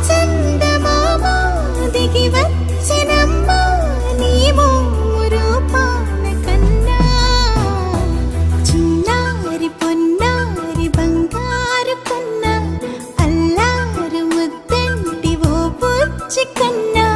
చందమామ దిగి వచ్చినమ్మ నీ రూపాల కన్నా చిన్నారి పొన్నారి బంగారు కన్నా అల్లారు ముద్దంటి ఓ బుజ్జి కన్నా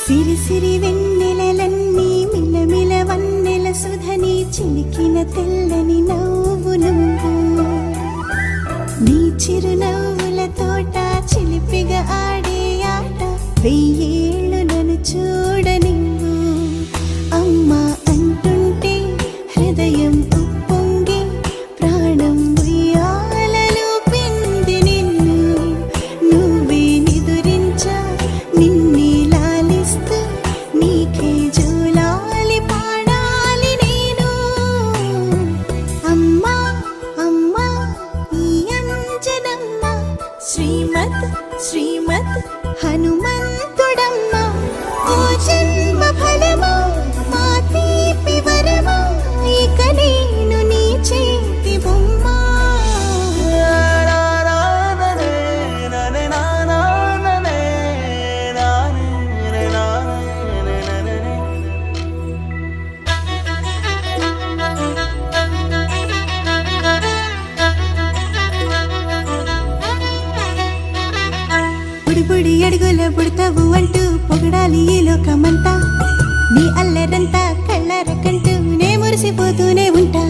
సిరి సిరి వెన్నెలలన్నీ మిలమిల వన్నెల సుధని చిలికిన తెల్లని నవ్వు నువ్వు నీ చిరునవ్వుల తోట చిలిపిగా ఆడే ఆట వెయ్యేళ్ళు నన్ను చూడ నువ్వు అమ్మా అంటుంటే హృదయం ఉప్పొంగి ప్రాణం ఉయ్యాలలో పిండి నిన్ను నువ్వే నిదురించా నిన్నే నీకే జూలాలి పాడాలి నేను అమ్మా అమ్మా ఈ అంజనమ్మ శ్రీమత్ శ్రీమత్ హనుమంతుడమ్మ ఓ జన్మ ఫలమా మా తీపి వరమా ఇక నేను నీ చేతి బొమ్మ బుడి అడుగుల బుడతావు అంటూ పొగడాలి ఈ లోకమంతా నీ అల్లరంతా కళ్ళారకంటూ నే మురిసిపోతూనే ఉంటా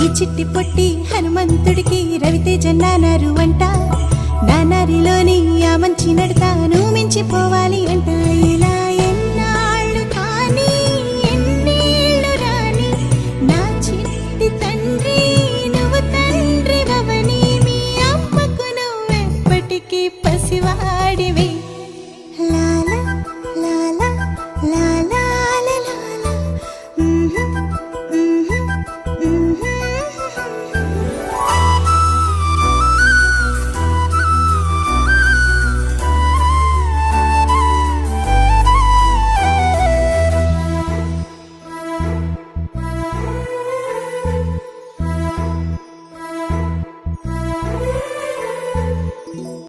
ఈ చిట్టి పొట్టి హనుమంతుడికి రవితేజ నానారు అంట నానారిలోని ఆ మంచి నడతా నువ్వు మించిపోవాలి అంట